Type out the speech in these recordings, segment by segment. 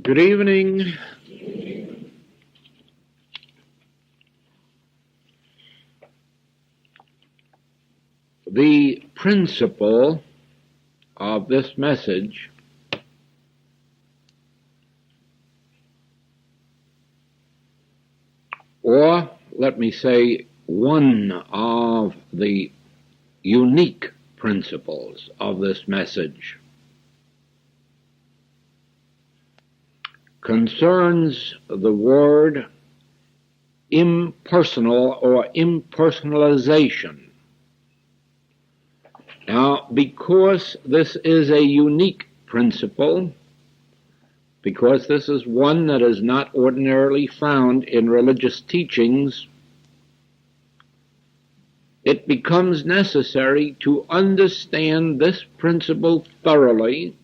Good evening. The principle of this message or let me say one of the unique principles of this message concerns the word impersonal or impersonalization. Now, because this is a unique principle, because this is one that is not ordinarily found in religious teachings, it becomes necessary to understand this principle thoroughly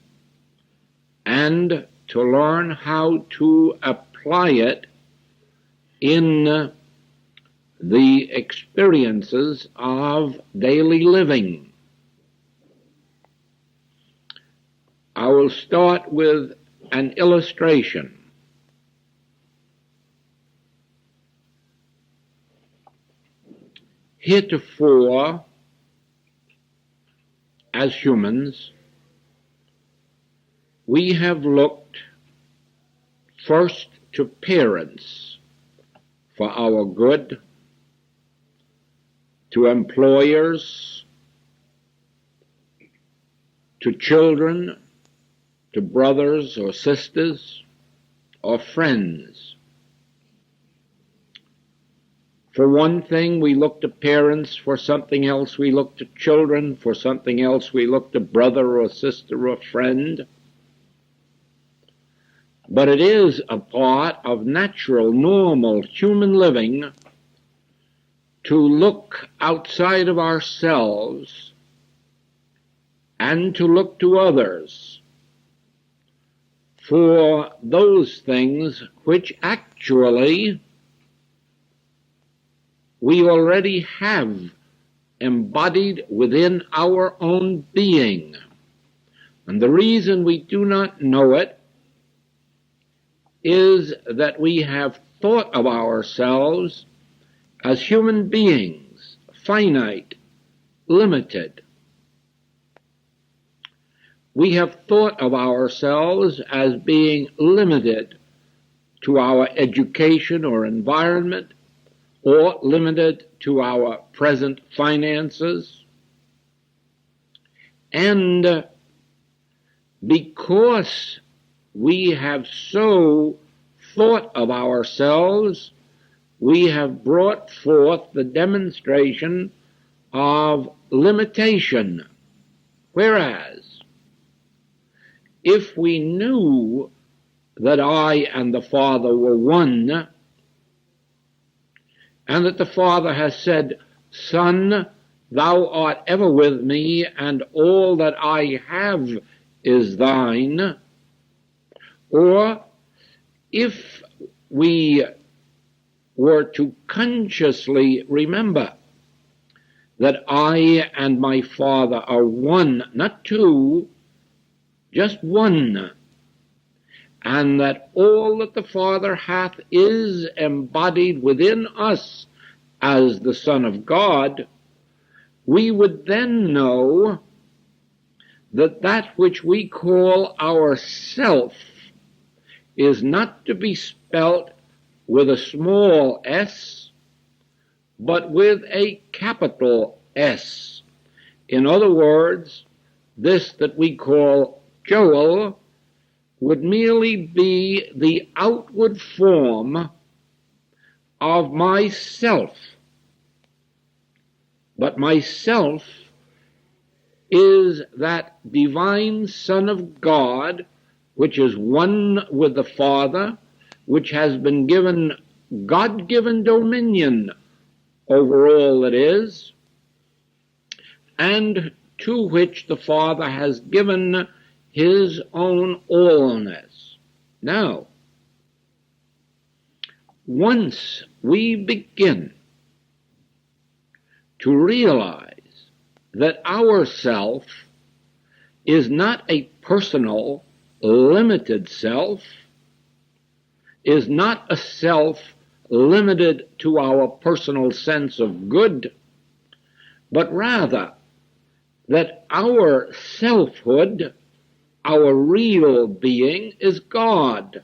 and to learn how to apply it in the experiences of daily living. I will start with an illustration. Heretofore, as humans, we have looked first to parents for our good, to employers, to children, to brothers or sisters or friends. For one thing, we look to parents. For something else, we look to children. For something else, we look to brother or sister or friend. But it is a part of natural, normal human living to look outside of ourselves and to look to others for those things which actually we already have embodied within our own being. And the reason we do not know it is that we have thought of ourselves as human beings, finite, limited. We have thought of ourselves as being limited to our education or environment, or limited to our present finances. And because we have so thought of ourselves, we have brought forth the demonstration of limitation. Whereas, if we knew that I and the Father were one, and that the Father has said, Son, thou art ever with me, and all that I have is thine, or if we were to consciously remember that I and my Father are one, not two, just one, and that all that the Father hath is embodied within us as the Son of God, we would then know that that which we call our self is not to be spelt with a small s, but with a capital S. In other words, this that we call Joel would merely be the outward form of myself. But myself is that divine Son of God, which is one with the Father, which has been given God-given dominion over all that is, and to which the Father has given his own allness. Now, once we begin to realize that our self is not a personal, limited self, is not a self limited to our personal sense of good, but rather that our selfhood, our real being, is God,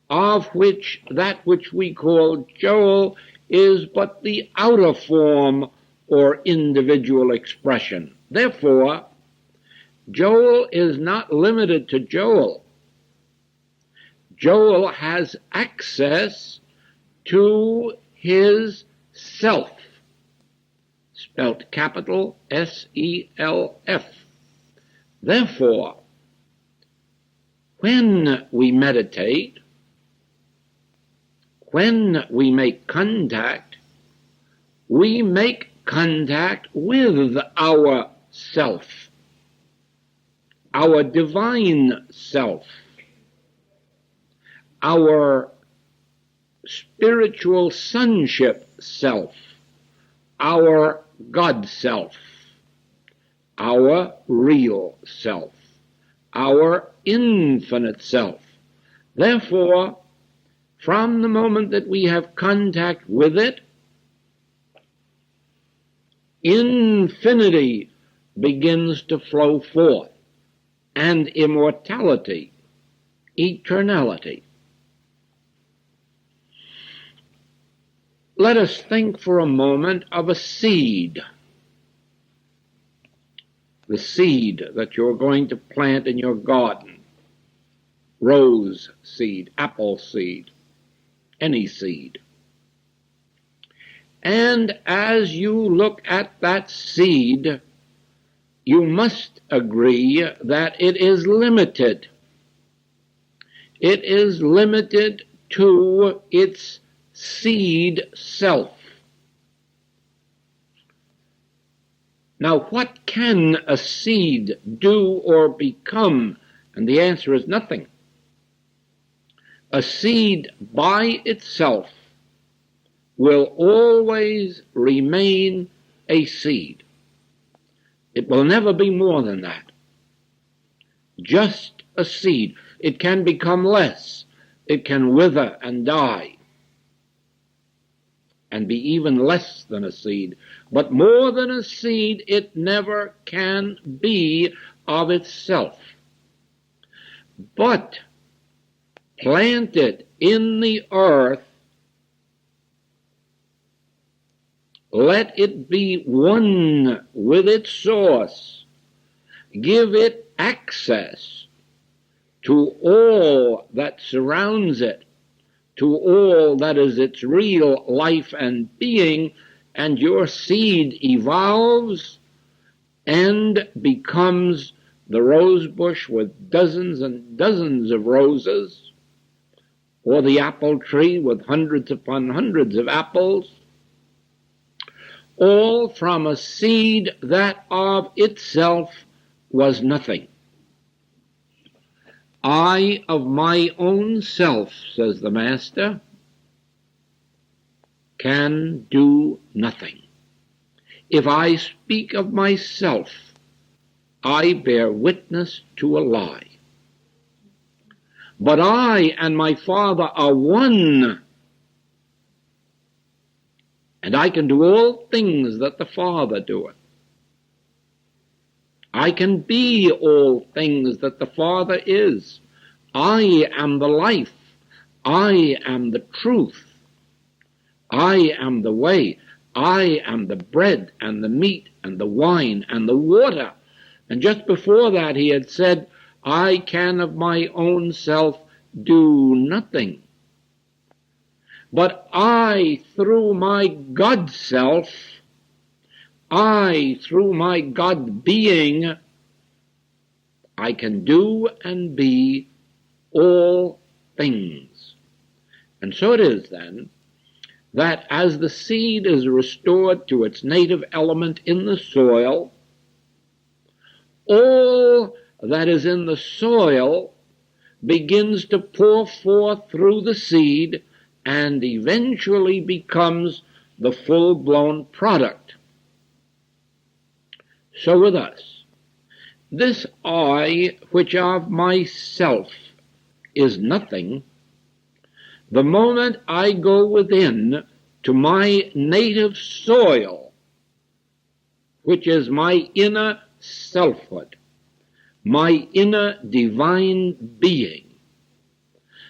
of which that which we call Joel is but the outer form or individual expression. Therefore, Joel is not limited to Joel. Joel has access to his self, spelt capital S-E-L-F. Therefore, when we meditate, when we make contact with our self, our divine self, our spiritual sonship self, our God self, our real self, our infinite self. Therefore, from the moment that we have contact with it, infinity begins to flow forth, and immortality, eternality. Let us think for a moment of a seed. The seed that you're going to plant in your garden. Rose seed, apple seed, any seed. And as you look at that seed, you must agree that it is limited. It is limited to its seed self. Now, what can a seed do or become? And the answer is nothing. A seed by itself will always remain a seed. It will never be more than that. Just a seed. It can become less. It can wither and die and be even less than a seed. But more than a seed it never can be of itself. But planted in the earth, let it be one with its source. Give it access to all that surrounds it, to all that is its real life and being, and your seed evolves and becomes the rose bush with dozens and dozens of roses, or the apple tree with hundreds upon hundreds of apples, all from a seed that of itself was nothing. I of my own self, says the Master, can do nothing. If I speak of myself, I bear witness to a lie. But I and my Father are one, and I can do all things that the Father doeth. I can be all things that the Father is. I am the life. I am the truth. I am the way. I am the bread and the meat and the wine and the water. And just before that he had said, I can of my own self do nothing. But I, through my God self, I, through my God being, I can do and be all things. And so it is then that as the seed is restored to its native element in the soil, all that is in the soil begins to pour forth through the seed and eventually becomes the full-blown product. So with us, this I, which of myself is nothing, The moment I go within to my native soil, which is my inner selfhood, my inner divine being,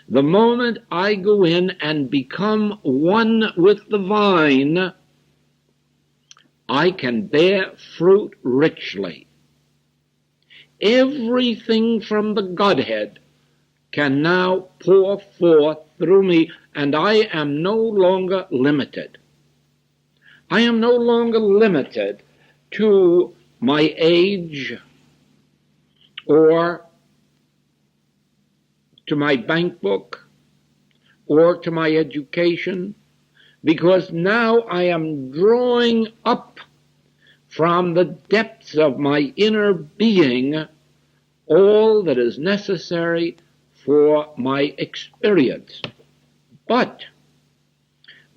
the moment I go in and become one with the vine, I can bear fruit richly. Everything from the Godhead can now pour forth through me, and I am no longer limited. I am no longer limited to my age or to my bank book or to my education, because now I am drawing up from the depths of my inner being all that is necessary for my experience. But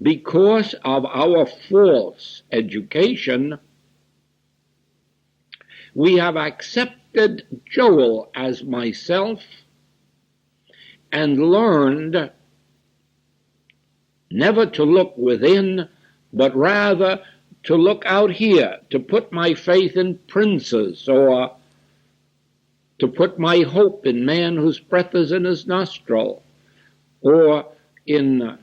because of our false education, we have accepted Joel as myself and learned never to look within, but rather to look out here, to put my faith in princes, or to put my hope in man whose breath is in his nostril, or in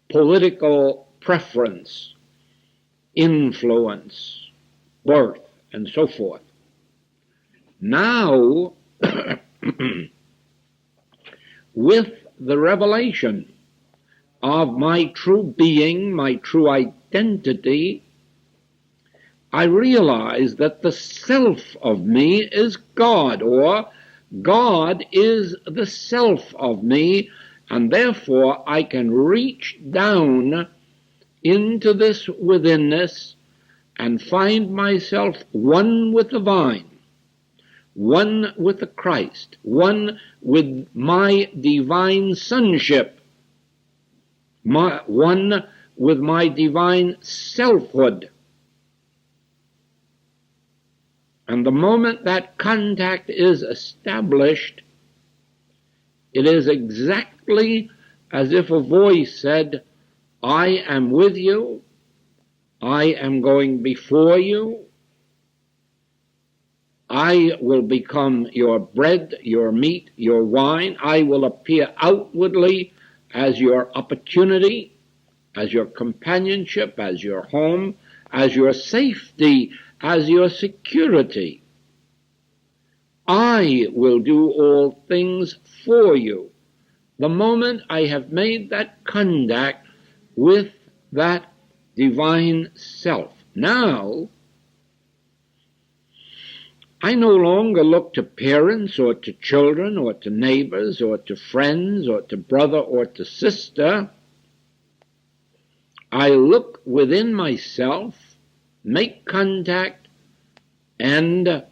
political preference, influence, birth, and so forth. Now, with the revelation of my true being, my true identity, I realize that the self of me is God, or God is the self of me, and therefore I can reach down into this withinness and find myself one with the vine, one with the Christ, one with my divine sonship, one with my divine selfhood. And the moment that contact is established, it is exactly as if a voice said, I am with you, I am going before you, I will become your bread, your meat, your wine, I will appear outwardly as your opportunity, as your companionship, as your home, as your safety, as your security. I will do all things for you. The moment I have made that contact with that divine self, now I no longer look to parents or to children or to neighbors or to friends or to brother or to sister. I look within myself, make contact, and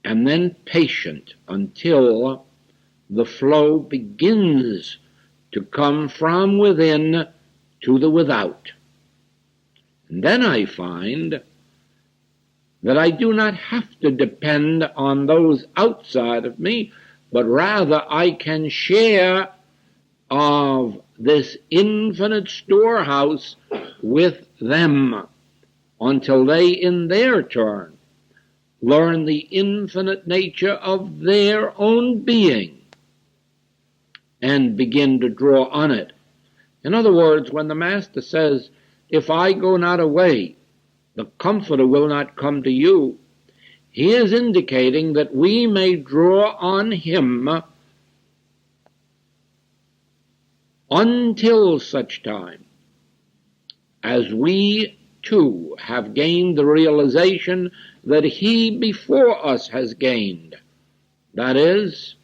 then patient until the flow begins to come from within to the without. And then I find that I do not have to depend on those outside of me, but rather I can share of this infinite storehouse with them until they in their turn learn the infinite nature of their own being and begin to draw on it. In other words, when the Master says, if I go not away, the Comforter will not come to you, he is indicating that we may draw on him until such time as we too have gained the realization that he before us has gained. That is,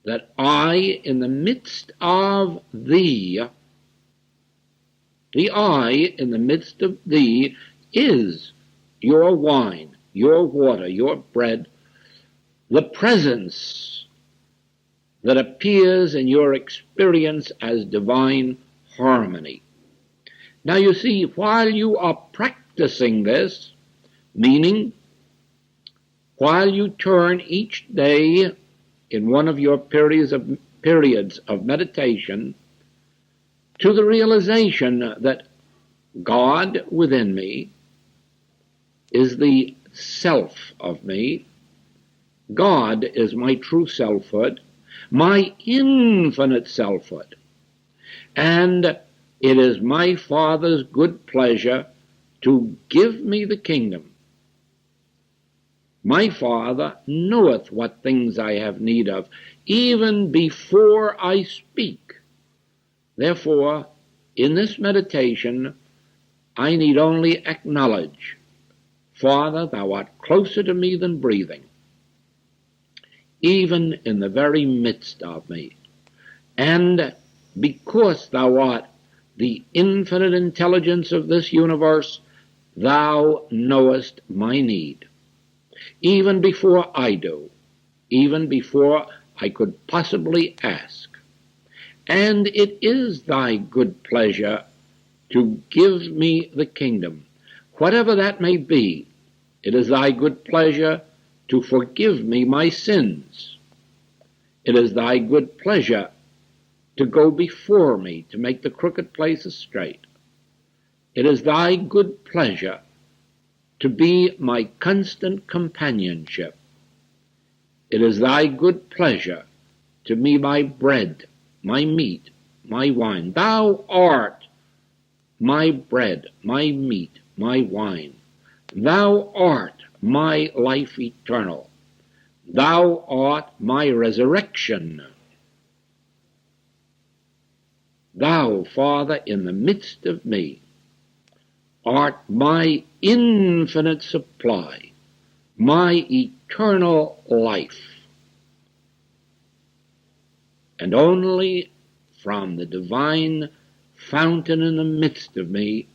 that I, in the midst of thee, the I in the midst of thee is your wine, your water, your bread, the presence that appears in your experience as divine harmony. Now you see, while you are practicing this, meaning while you turn each day in one of your periods of meditation to the realization that God within me is the self of me. God is my true selfhood, my infinite selfhood. And it is my Father's good pleasure to give me the kingdom. My Father knoweth what things I have need of, even before I speak. Therefore, in this meditation, I need only acknowledge, Father, thou art closer to me than breathing, even in the very midst of me. And because thou art the infinite intelligence of this universe, thou knowest my need, even before I do, even before I could possibly ask. And it is thy good pleasure to give me the kingdom. Whatever that may be, it is thy good pleasure to forgive me my sins. It is thy good pleasure to go before me, to make the crooked places straight. It is thy good pleasure to be my constant companionship. It is thy good pleasure to be my bread, my meat, my wine. Thou art my bread, my meat, my wine. Thou art my life eternal. Thou art my resurrection. Thou, Father, in the midst of me, art my infinite supply, my eternal life. And only from the divine fountain in the midst of me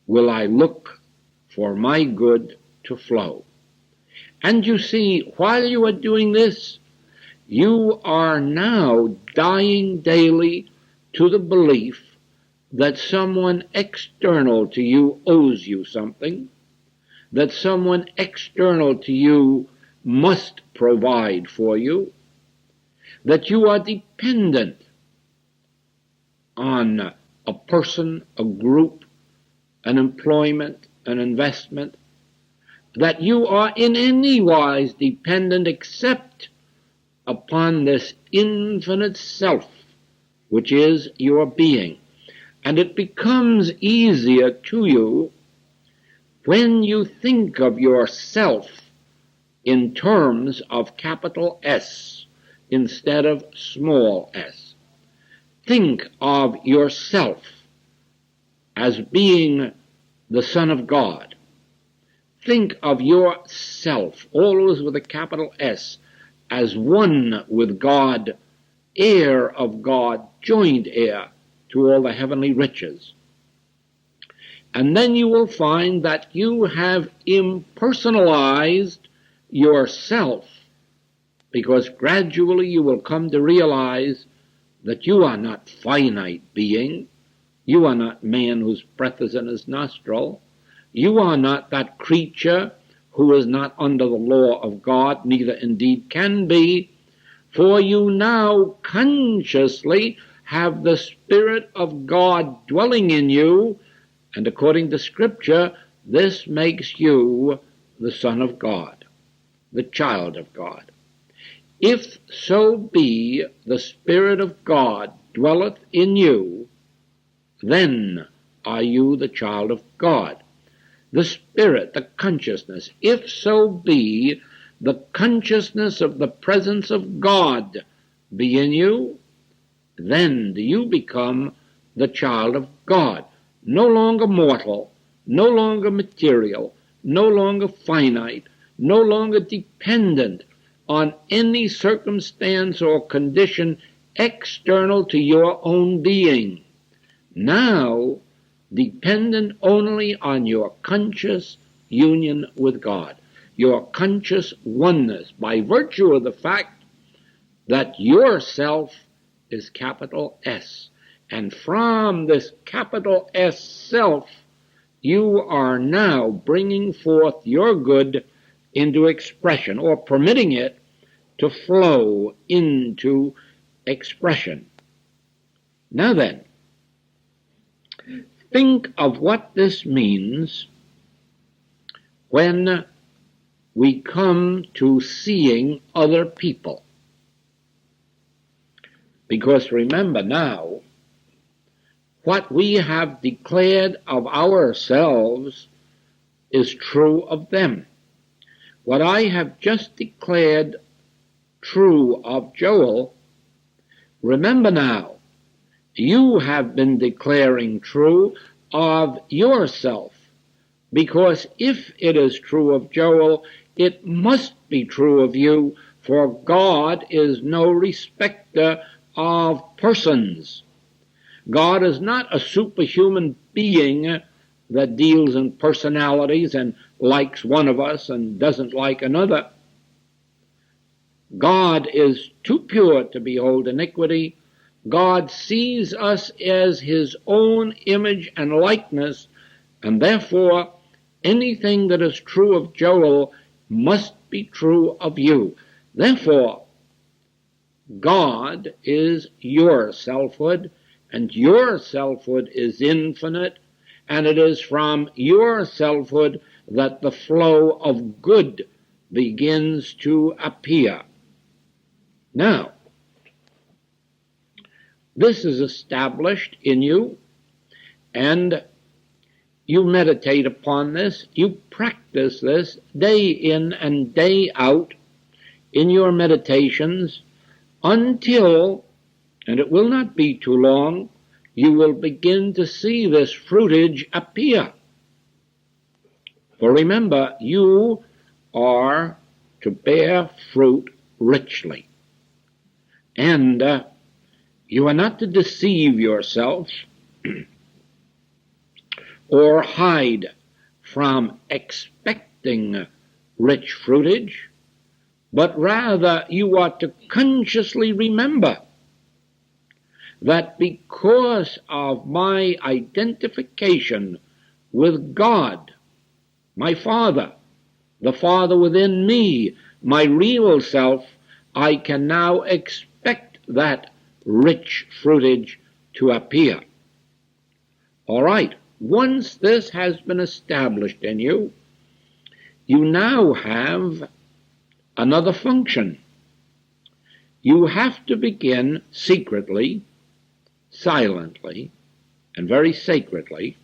will I look for my good to flow. And you see, while you are doing this, you are now dying daily to the belief that someone external to you owes you something, that someone external to you must provide for you, that you are dependent on a person, a group, an employment, an investment, that you are in any wise dependent except upon this infinite self, which is your being. And it becomes easier to you when you think of yourself in terms of capital S instead of small s. Think of yourself as being the Son of God. Think of yourself, always with a capital S, as one with God, heir of God, joint heir to all the heavenly riches. And then you will find that you have impersonalized yourself, because gradually you will come to realize that you are not finite being. You are not man whose breath is in his nostril. You are not that creature who is not under the law of God, neither indeed can be, for you now consciously have the Spirit of God dwelling in you, and according to Scripture, this makes you the Son of God, the child of God. If so be the Spirit of God dwelleth in you, then are you the child of God. The Spirit, the consciousness, if so be the consciousness of the presence of God be in you, then do you become the child of God, no longer mortal, no longer material, no longer finite, no longer dependent on any circumstance or condition external to your own being. Now, dependent only on your conscious union with God, your conscious oneness, by virtue of the fact that yourself is capital S. And from this capital S self, you are now bringing forth your good into expression, or permitting it to flow into expression. Now then, think of what this means when we come to seeing other people. Because remember now, what we have declared of ourselves is true of them. What I have just declared true of Joel, remember now, you have been declaring true of yourself, because if it is true of Joel, it must be true of you, for God is no respecter of persons. God is not a superhuman being that deals in personalities and likes one of us and doesn't like another. God is too pure to behold iniquity. God sees us as his own image and likeness, and therefore anything that is true of Joel must be true of you. Therefore, God is your selfhood, and your selfhood is infinite, and it is from your selfhood that the flow of good begins to appear. Now, this is established in you, and you meditate upon this, you practice this day in and day out in your meditations until, and it will not be too long, you will begin to see this fruitage appear. For remember, you are to bear fruit richly. And you are not to deceive yourself or hide from expecting rich fruitage, but rather you ought to consciously remember that because of my identification with God, my Father, the Father within me, my real self, I can now expect that rich fruitage to appear. All right, once this has been established in you, you now have another function. You have to begin secretly, silently, and very sacredly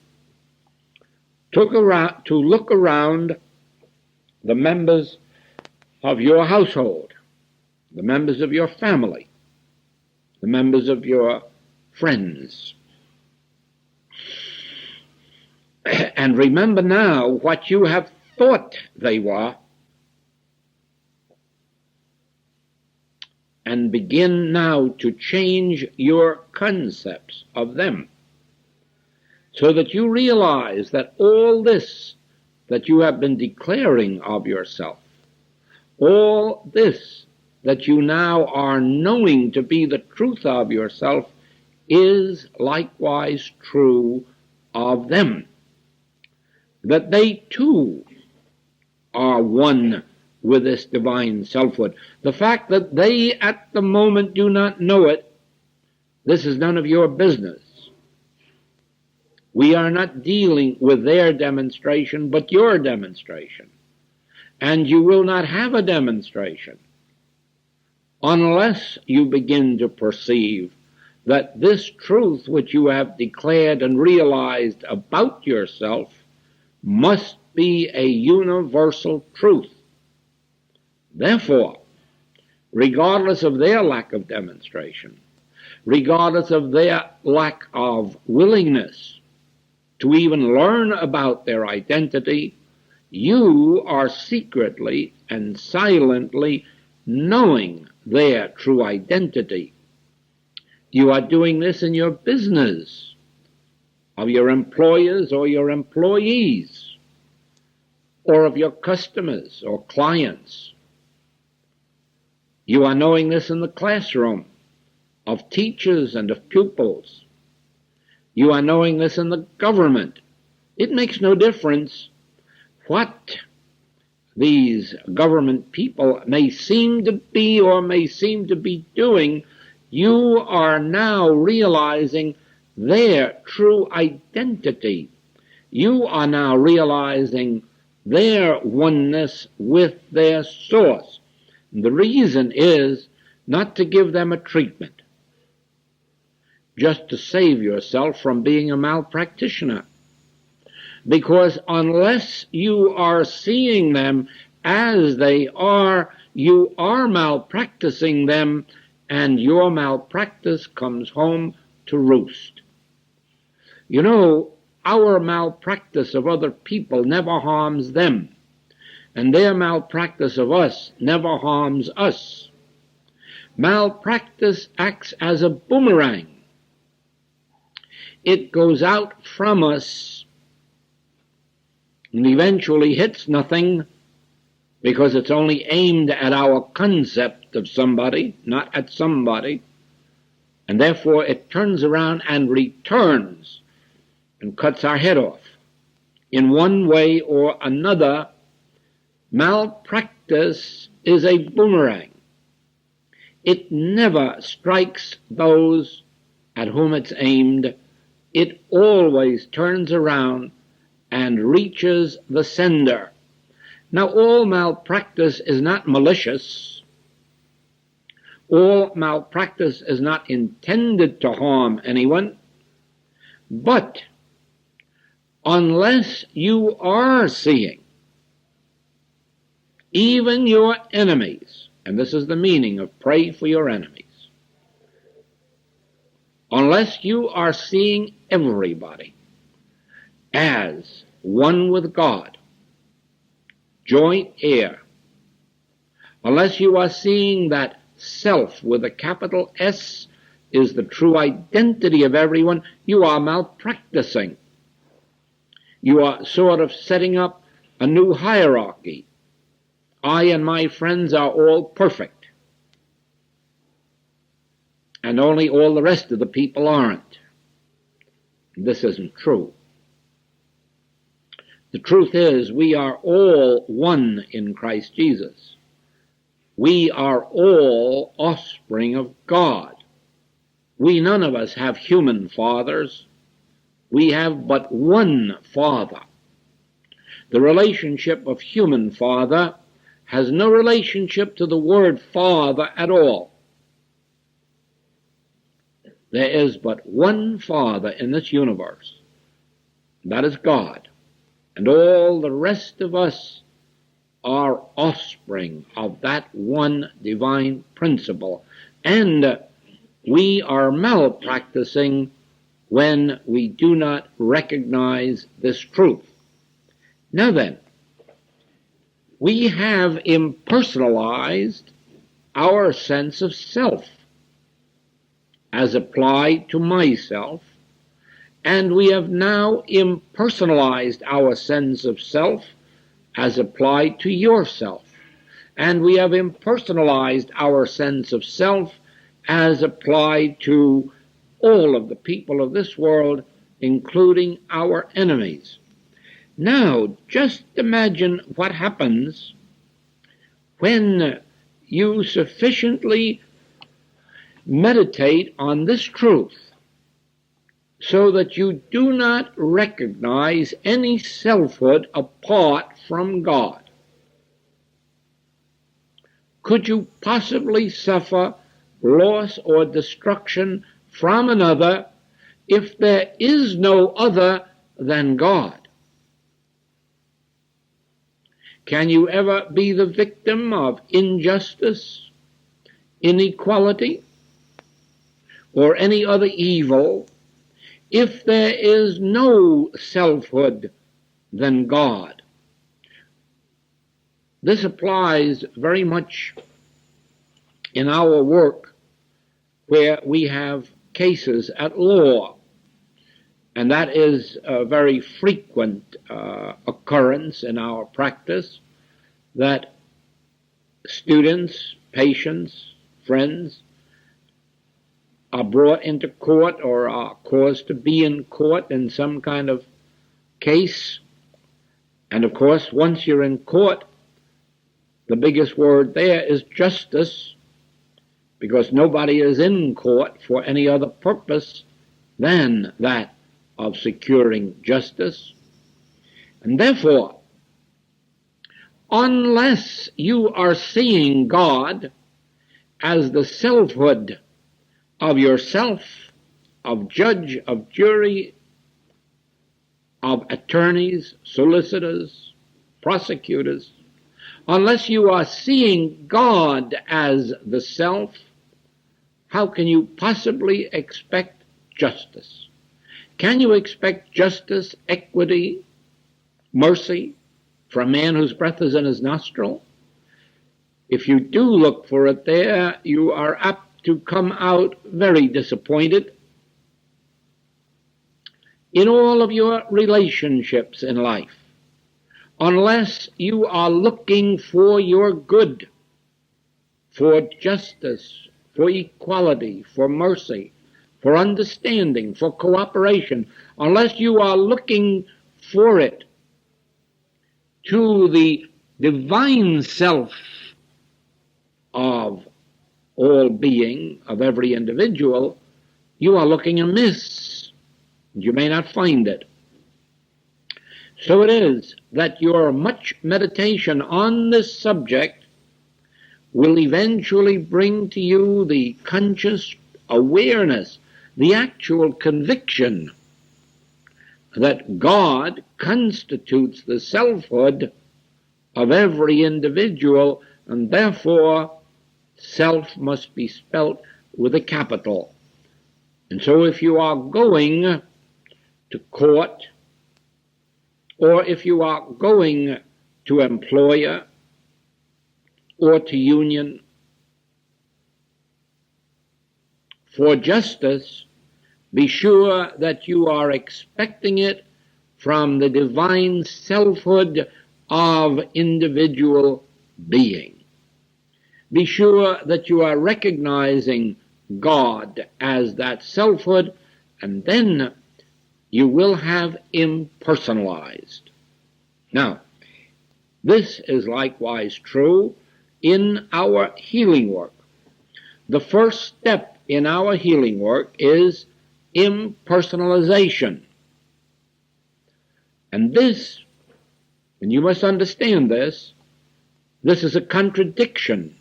to look around the members of your household, the members of your family, the members of your friends. And remember now what you have thought they were, and begin now to change your concepts of them, so that you realize that all this that you have been declaring of yourself, all this that you now are knowing to be the truth of yourself, is likewise true of them. That they too are one with this divine selfhood. The fact that they at the moment do not know it, this is none of your business. We are not dealing with their demonstration, but your demonstration. And you will not have a demonstration unless you begin to perceive that this truth which you have declared and realized about yourself must be a universal truth. Therefore, regardless of their lack of demonstration, regardless of their lack of willingness to even learn about their identity, you are secretly and silently knowing their true identity. You are doing this in your business, of your employers or your employees, or of your customers or clients. You are knowing this in the classroom, of teachers and of pupils. You are knowing this in the government. It makes no difference what these government people may seem to be or may seem to be doing, you are now realizing their true identity. You are now realizing their oneness with their source. And the reason is not to give them a treatment, just to save yourself from being a malpractitioner. Because unless you are seeing them as they are, you are malpracticing them, and your malpractice comes home to roost. You know, our malpractice of other people never harms them, and their malpractice of us never harms us. Malpractice acts as a boomerang. It goes out from us and eventually hits nothing, because it's only aimed at our concept of somebody, not at somebody, and therefore it turns around and returns and cuts our head off. In one way or another, malpractice is a boomerang. It never strikes those at whom it's aimed. It always turns around and reaches the sender. Now, all malpractice is not malicious. All malpractice is not intended to harm anyone. But unless you are seeing even your enemies, and this is the meaning of pray for your enemies, unless you are seeing everybody as one with God, joint heir, unless you are seeing that self with a capital S is the true identity of everyone, you are malpracticing. You are sort of setting up a new hierarchy. I and my friends are all perfect, and only all the rest of the people aren't. This isn't true. The truth is, we are all one in Christ Jesus. We are all offspring of God. We none of us have human fathers. We have but one Father. The relationship of human father has no relationship to the word Father at all. There is but one Father in this universe. That is God. And all the rest of us are offspring of that one divine principle. And we are malpracticing when we do not recognize this truth. Now then, we have impersonalized our sense of self as applied to myself, and we have now impersonalized our sense of self as applied to yourself, and we have impersonalized our sense of self as applied to all of the people of this world, including our enemies. Now, just imagine what happens when you sufficiently meditate on this truth so that you do not recognize any selfhood apart from God. Could you possibly suffer loss or destruction from another if there is no other than God? Can you ever be the victim of injustice, inequality, or any other evil if there is no selfhood than God? This applies very much in our work where we have cases at law, and that is a very frequent occurrence in our practice, that students, patients, friends are brought into court or are caused to be in court in some kind of case. And of course, once you're in court, The biggest word there is justice, because nobody is in court for any other purpose than that of securing justice. And therefore, unless you are seeing God as the selfhood of yourself, of judge, of jury, of attorneys, solicitors, prosecutors, unless you are seeing God as the self, how can you possibly expect justice? Can you expect justice, equity, mercy for a man whose breath is in his nostril? If you do look for it there, you are apt to come out very disappointed in all of your relationships in life, unless you are looking for your good, for justice, for equality, for mercy, for understanding, for cooperation, unless you are looking for it to the divine self of all being, of every individual, you are looking amiss. You may not find it. So it is that your much meditation on this subject will eventually bring to you the conscious awareness, the actual conviction that God constitutes the selfhood of every individual, and therefore self must be spelt with a capital. And so if you are going to court, or if you are going to employer or to union for justice, be sure that you are expecting it from the divine selfhood of individual being. Be sure that you are recognizing God as that selfhood, and then you will have impersonalized. Now, this is likewise true in our healing work. The first step in our healing work is impersonalization. And this, and you must understand this is a contradiction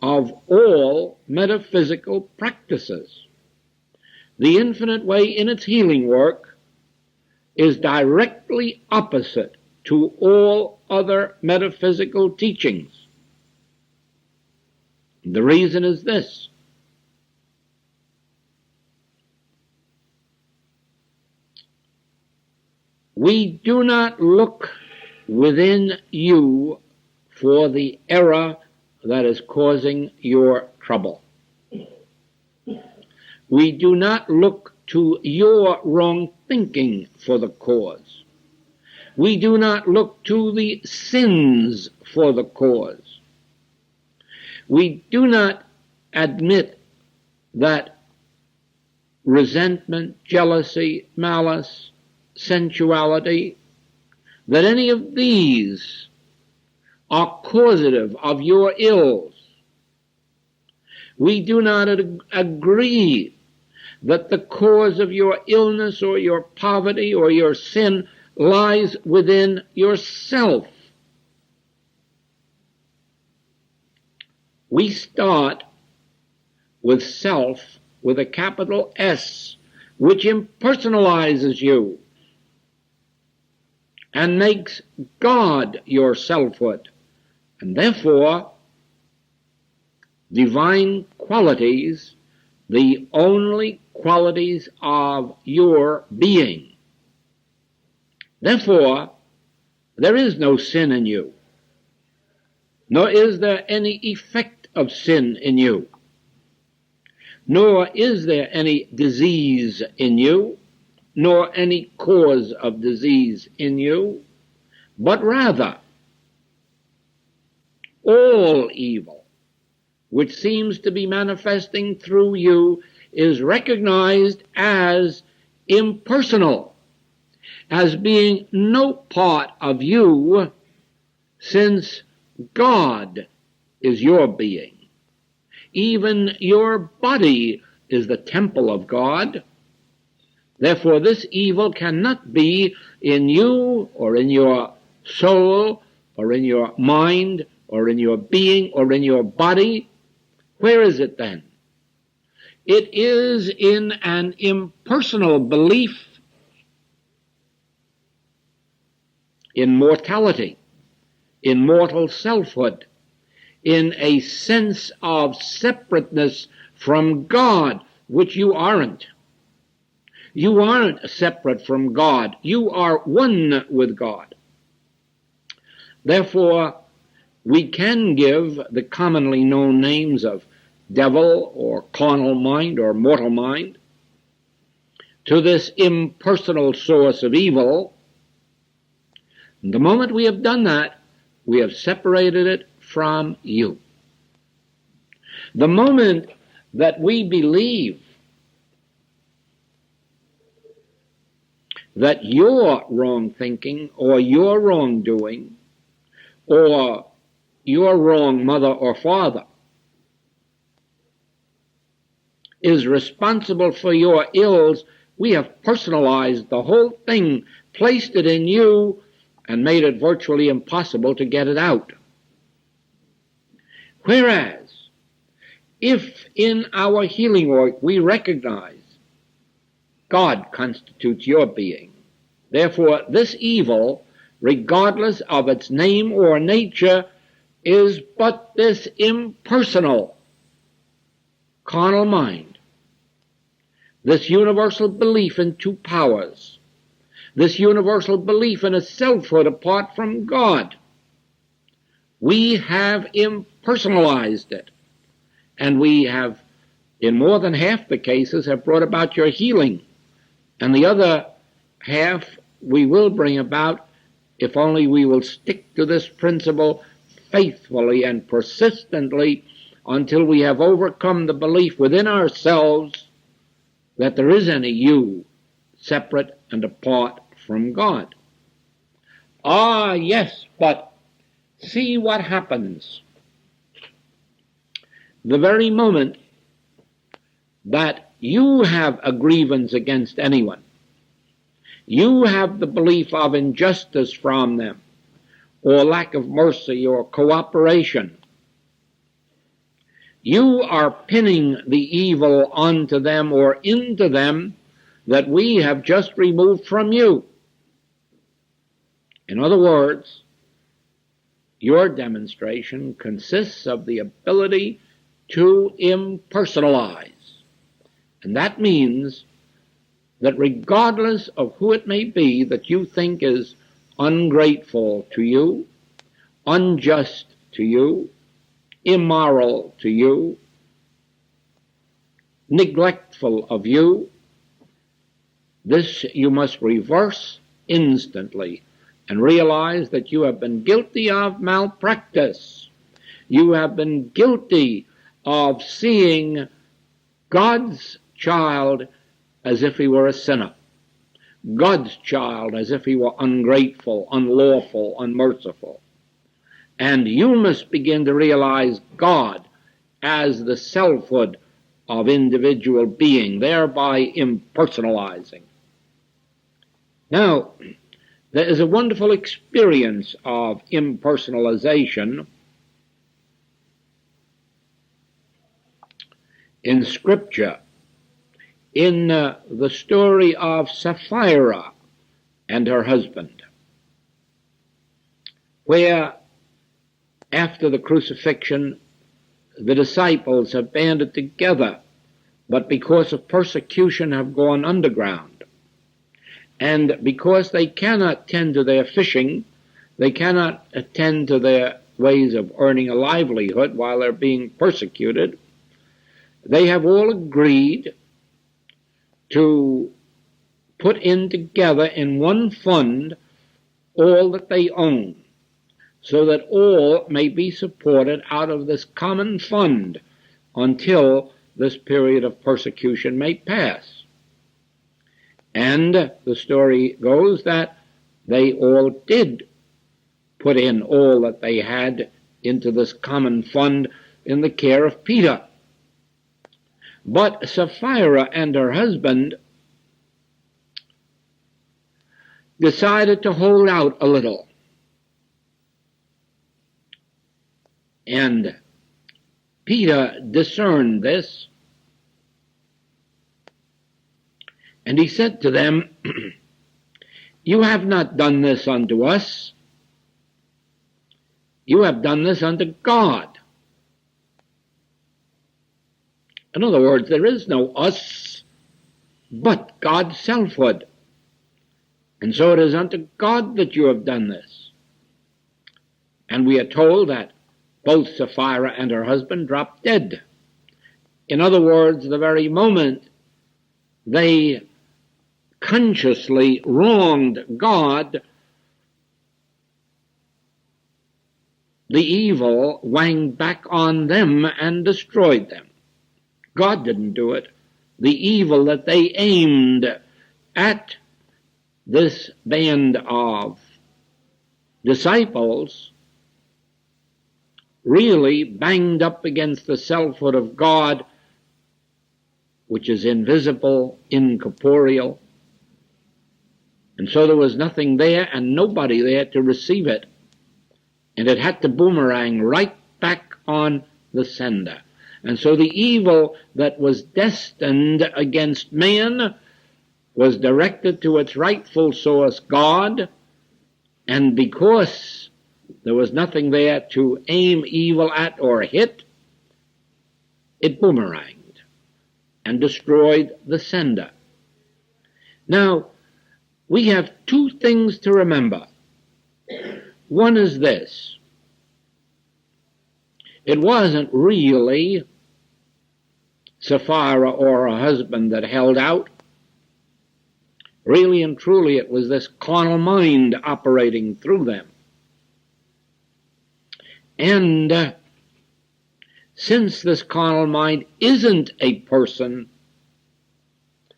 of all metaphysical practices. The infinite way in its healing work is directly opposite to all other metaphysical teachings. The reason is this: we do not look within you for the error that is causing your trouble. We do not look to your wrong thinking for the cause. We do not look to the sins for the cause. We do not admit that resentment, jealousy, malice, sensuality, that any of these are causative of your ills. We do not agree that the cause of your illness or your poverty or your sin lies within yourself. We start with self with a capital S, which impersonalizes you and makes God your selfhood, and therefore divine qualities the only qualities of your being. Therefore, there is no sin in you, nor is there any effect of sin in you, nor is there any disease in you, nor any cause of disease in you, but rather all evil which seems to be manifesting through you is recognized as impersonal, as being no part of you, since God is your being. Even your body is the temple of God. Therefore, this evil cannot be in you or in your soul or in your mind or in your being or in your body. Where is it then? It is in an impersonal belief in mortality, in mortal selfhood, in a sense of separateness from God, which you aren't. You aren't separate from God. You are one with God. Therefore, we can give the commonly known names of devil or carnal mind or mortal mind to this impersonal source of evil. And the moment we have done that, we have separated it from you. The moment that we believe that your wrong thinking or your wrongdoing or your wrong mother or father is responsible for your ills, we have personalized the whole thing, placed it in you, and made it virtually impossible to get it out. Whereas, if in our healing work we recognize God constitutes your being, therefore this evil, regardless of its name or nature, is but this impersonal carnal mind, this universal belief in two powers, this universal belief in a selfhood apart from God. We have impersonalized it, and we have, in more than half the cases, have brought about your healing, and the other half we will bring about if only we will stick to this principle faithfully and persistently until we have overcome the belief within ourselves that there is any you separate and apart from God. Ah, yes, but see what happens. The very moment that you have a grievance against anyone, you have the belief of injustice from them, or lack of mercy or cooperation, you are pinning the evil onto them or into them that we have just removed from you. In other words, your demonstration consists of the ability to impersonalize. And that means that regardless of who it may be that you think is ungrateful to you, unjust to you, immoral to you, neglectful of you, this you must reverse instantly and realize that you have been guilty of malpractice. You have been guilty of seeing God's child as if he were a sinner, God's child as if he were ungrateful, unlawful, unmerciful. And you must begin to realize God as the selfhood of individual being, thereby impersonalizing. Now, there is a wonderful experience of impersonalization in Scripture, in the story of Sapphira and her husband, where after the crucifixion the disciples have banded together, but because of persecution have gone underground. And because they cannot tend to their fishing, they cannot attend to their ways of earning a livelihood while they're being persecuted, they have all agreed to put in together in one fund all that they own, so that all may be supported out of this common fund until this period of persecution may pass. And the story goes that they all did put in all that they had into this common fund in the care of Peter. But Sapphira and her husband decided to hold out a little. And Peter discerned this, and he said to them, "You have not done this unto us. You have done this unto God." In other words, there is no us but God's selfhood. And so it is unto God that you have done this. And we are told that both Sapphira and her husband dropped dead. In other words, the very moment they consciously wronged God, the evil wanged back on them and destroyed them. God didn't do it. The evil that they aimed at this band of disciples really banged up against the selfhood of God, which is invisible, incorporeal. And so there was nothing there and nobody there to receive it. And it had to boomerang right back on the sender. And so the evil that was destined against man was directed to its rightful source, God, and because there was nothing there to aim evil at or hit, it boomeranged and destroyed the sender. Now, we have two things to remember. One is this: it wasn't really Sapphira or her husband that held out. Really and truly, it was this carnal mind operating through them. And since this carnal mind isn't a person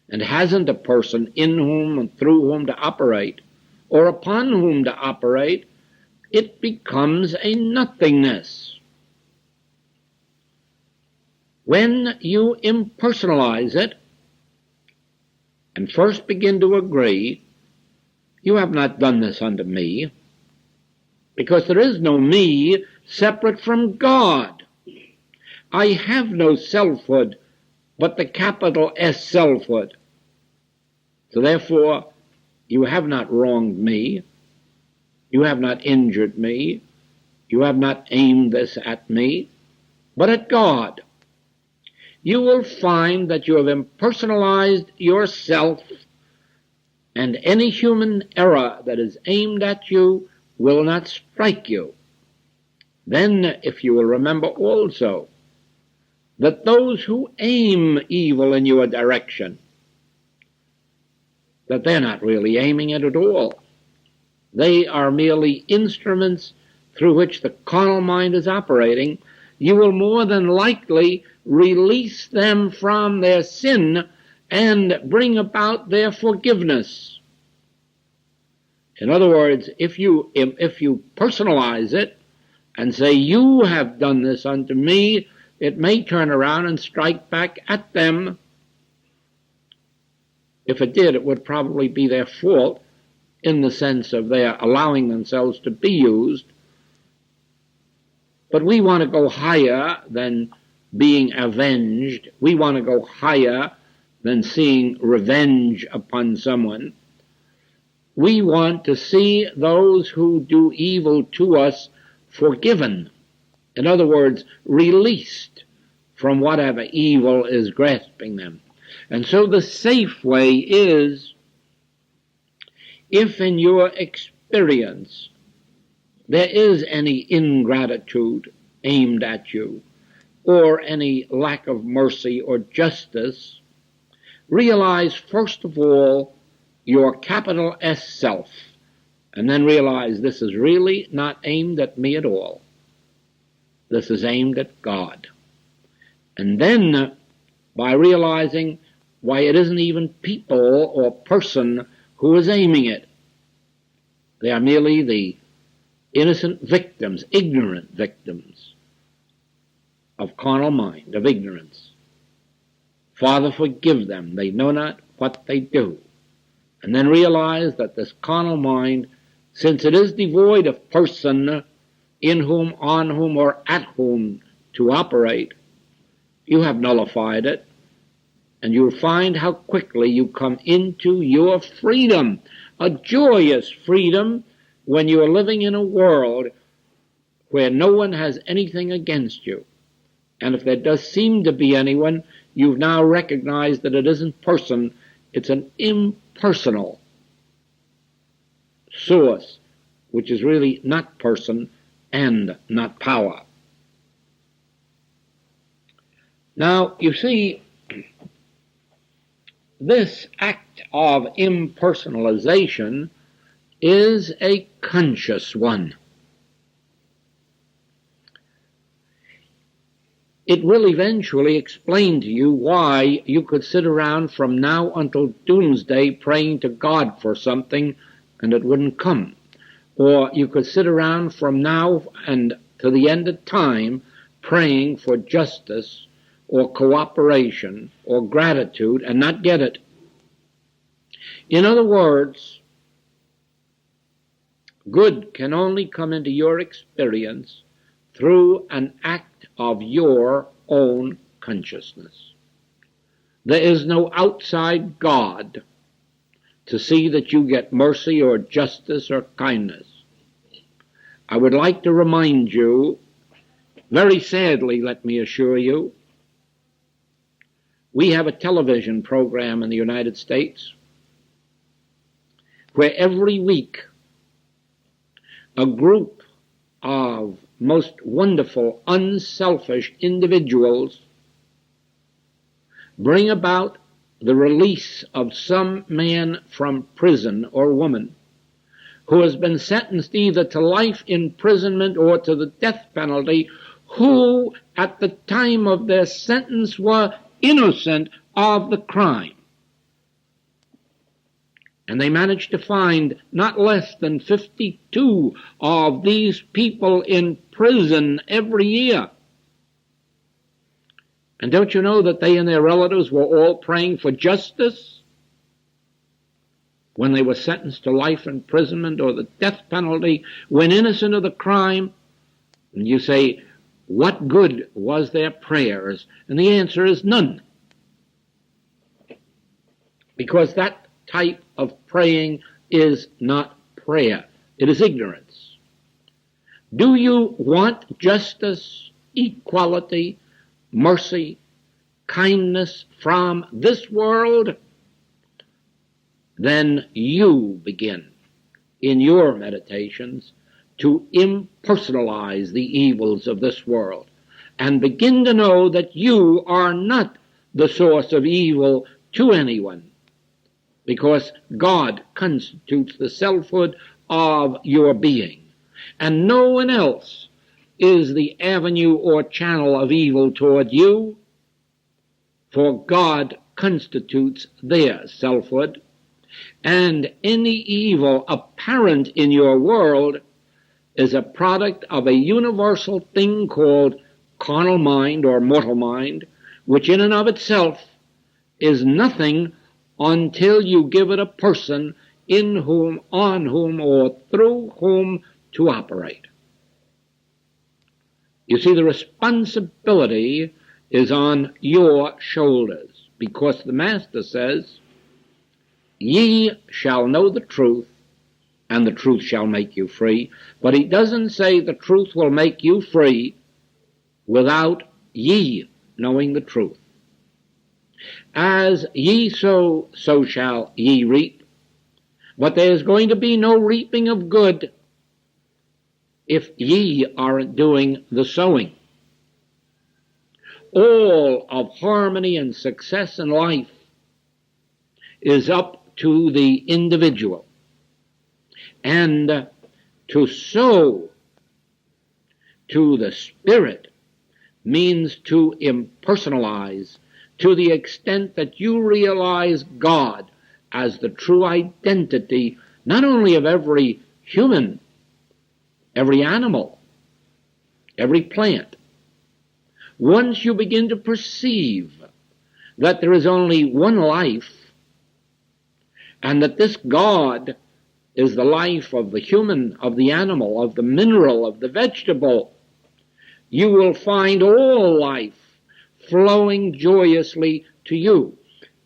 and hasn't a person in whom and through whom to operate or upon whom to operate, it becomes a nothingness. When you impersonalize it and first begin to agree, you have not done this unto me, because there is no me separate from God. I have no selfhood but the capital S selfhood. So therefore, you have not wronged me, you have not injured me, you have not aimed this at me, but at God. You will find that you have impersonalized yourself, and any human error that is aimed at you will not strike you. Then, if you will remember also that those who aim evil in your direction, that they're not really aiming it at all. They are merely instruments through which the carnal mind is operating. You will more than likely release them from their sin and bring about their forgiveness. In other words, if you personalize it and say, you have done this unto me, it may turn around and strike back at them. If it did, it would probably be their fault in the sense of their allowing themselves to be used. But we want to go higher than being avenged. We want to go higher than seeing revenge upon someone. We want to see those who do evil to us forgiven. In other words, released from whatever evil is grasping them. And so the safe way is, if in your experience there is any ingratitude aimed at you, or any lack of mercy or justice, realize first of all your capital S self, and then realize this is really not aimed at me at all. This is aimed at God. And then, by realizing why it isn't even people or person who is aiming it, they are merely the innocent victims, ignorant victims of carnal mind, of ignorance. Father, forgive them. They know not what they do. And then realize that this carnal mind, since it is devoid of person in whom, on whom, or at whom to operate, you have nullified it, and you'll find how quickly you come into your freedom, a joyous freedom when you are living in a world where no one has anything against you. And if there does seem to be anyone, you've now recognized that it isn't person, it's an impersonal source, which is really not person and not power. Now, you see, this act of impersonalization is a conscious one. It will eventually explain to you why you could sit around from now until doomsday praying to God for something and it wouldn't come. Or you could sit around from now and to the end of time praying for justice or cooperation or gratitude and not get it. In other words, good can only come into your experience through an act of your own consciousness. There is no outside God to see that you get mercy or justice or kindness. I would like to remind you, very sadly, let me assure you, we have a television program in the United States where every week a group of most wonderful, unselfish individuals bring about the release of some man from prison or woman who has been sentenced either to life imprisonment or to the death penalty, who at the time of their sentence were innocent of the crime. And they managed to find not less than 52 of these people in prison every year. And don't you know that they and their relatives were all praying for justice when they were sentenced to life imprisonment or the death penalty, when innocent of the crime? And you say, what good was their prayers? And the answer is none. Because that type of praying is not prayer. It is ignorance. Do you want justice, equality, mercy, kindness from this world? Then you begin in your meditations to impersonalize the evils of this world and begin to know that you are not the source of evil to anyone, because God constitutes the selfhood of your being, and no one else is the avenue or channel of evil toward you, for God constitutes their selfhood, and any evil apparent in your world is a product of a universal thing called carnal mind or mortal mind, which in and of itself is nothing until you give it a person in whom, on whom, or through whom to operate. You see, the responsibility is on your shoulders, because the Master says, ye shall know the truth, and the truth shall make you free. But he doesn't say the truth will make you free without ye knowing the truth. As ye sow, so shall ye reap. But there's going to be no reaping of good if ye aren't doing the sowing. All of harmony and success in life is up to the individual. And to sow to the Spirit means to impersonalize to the extent that you realize God as the true identity, not only of every human every animal, every plant. Once you begin to perceive that there is only one life, and that this God is the life of the human, of the animal, of the mineral, of the vegetable, you will find all life flowing joyously to you.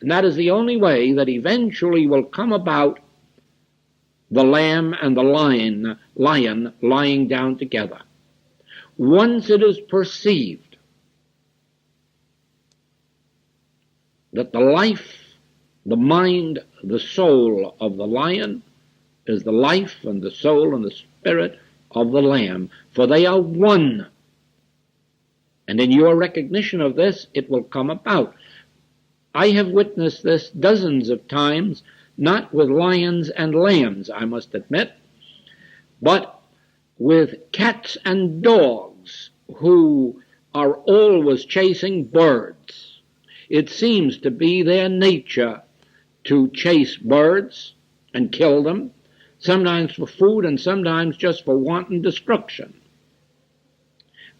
And that is the only way that eventually will come about the lamb and the lion lying down together. Once it is perceived that the life, the mind, the soul of the lion is the life and the soul and the spirit of the lamb, for they are one. And in your recognition of this, it will come about. I have witnessed this dozens of times, not with lions and lambs, I must admit, but with cats and dogs who are always chasing birds. It seems to be their nature to chase birds and kill them, sometimes for food and sometimes just for wanton destruction.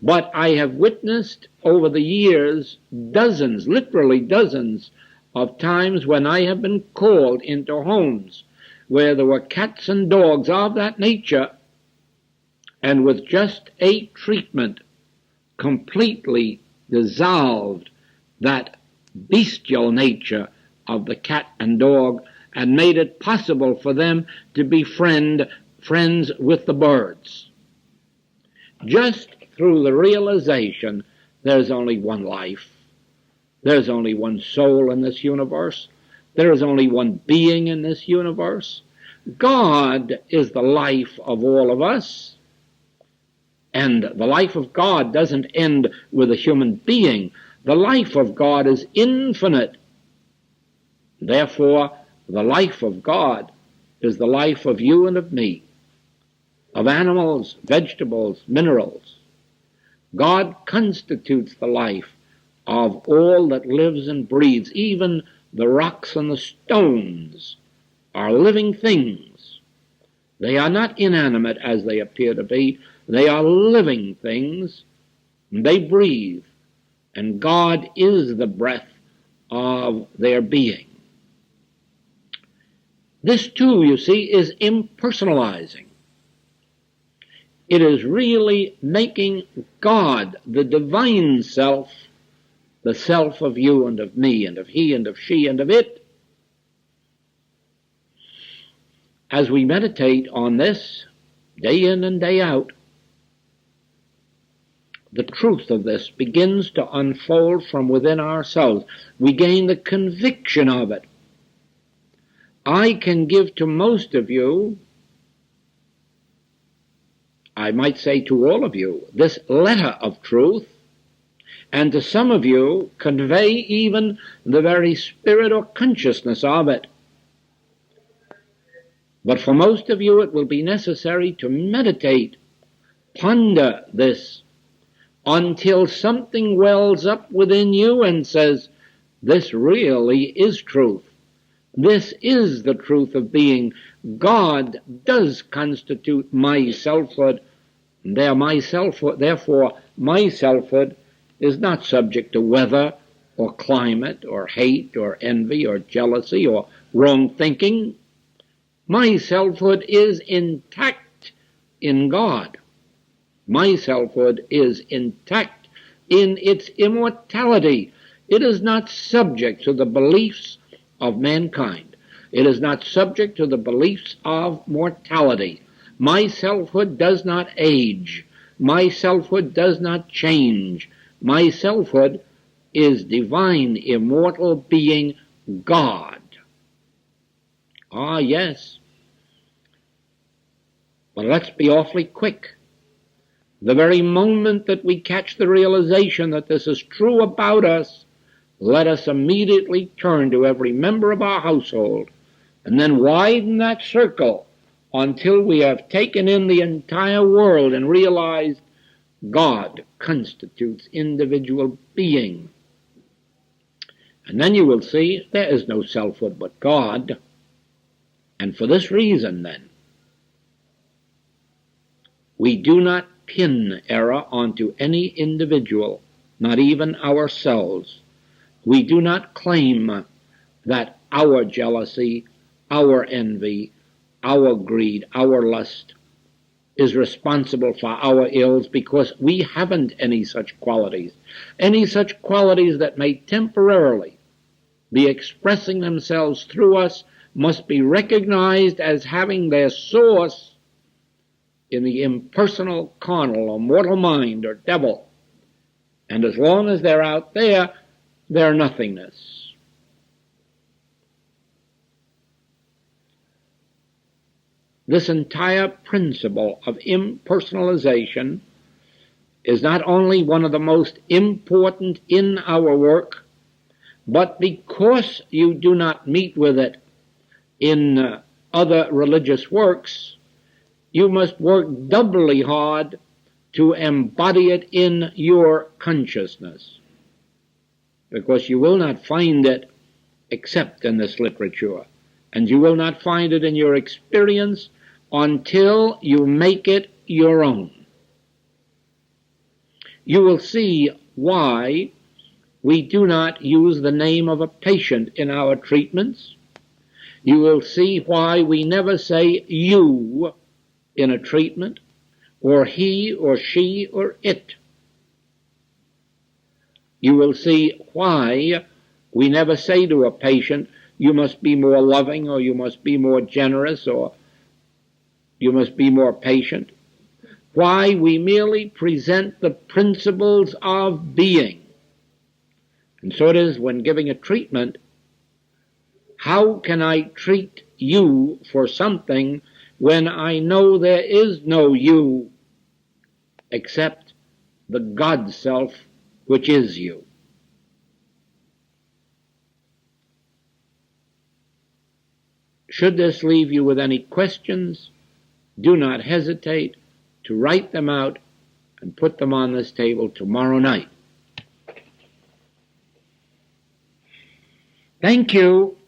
But I have witnessed over the years dozens, literally dozens, of times when I have been called into homes where there were cats and dogs of that nature, and with just a treatment completely dissolved that bestial nature of the cat and dog and made it possible for them to be friends with the birds. Just through the realization there's only one life, there's only one soul in this universe, there is only one being in this universe. God is the life of all of us, and the life of God doesn't end with a human being. The life of God is infinite. Therefore, the life of God is the life of you and of me, of animals, vegetables, minerals. God constitutes the life of all that lives and breathes. Even the rocks and the stones are living things. They are not inanimate as they appear to be. They are living things. They breathe, and God is the breath of their being. This too, you see, is impersonalizing. It is really making God, the divine self, the self of you and of me and of he and of she and of it. As we meditate on this day in and day out, the truth of this begins to unfold from within ourselves. We gain the conviction of it. I can give to most of you, I might say to all of you, this letter of truth, and to some of you convey even the very spirit or consciousness of it. But for most of you it will be necessary to meditate, ponder this, until something wells up within you and says, this really is truth. This is the truth of being. God does constitute my selfhood. Therefore, my selfhood is not subject to weather or climate or hate or envy or jealousy or wrong thinking. My selfhood is intact in God. My selfhood is intact in its immortality. It is not subject to the beliefs of mankind. It is not subject to the beliefs of mortality. My selfhood does not age. My selfhood does not change. My selfhood is divine, immortal being God. Ah, yes. But let's be awfully quick. The very moment that we catch the realization that this is true about us, let us immediately turn to every member of our household and then widen that circle until we have taken in the entire world and realized God constitutes individual being. And then you will see there is no selfhood but God. And for this reason, then, We do not pin error onto any individual, not even ourselves. We do not claim that our jealousy, our envy, our greed, our lust is responsible for our ills, because we haven't any such qualities. Any such qualities that may temporarily be expressing themselves through us must be recognized as having their source in the impersonal, carnal, or mortal mind, or devil. And as long as they're out there, they're nothingness. This entire principle of impersonalization is not only one of the most important in our work, but because you do not meet with it in other religious works, you must work doubly hard to embody it in your consciousness, because you will not find it except in this literature, and you will not find it in your experience until you make it your own. You will see why we do not use the name of a patient in our treatments. You will see why we never say you in a treatment, or he or she or it. You will see why we never say to a patient, you must be more loving, or you must be more generous, or you must be more patient. Why we merely present the principles of being. And so it is when giving a treatment, how can I treat you for something when I know there is no you except the God self which is you? Should this leave you with any questions, do not hesitate to write them out and put them on this table tomorrow night. Thank you.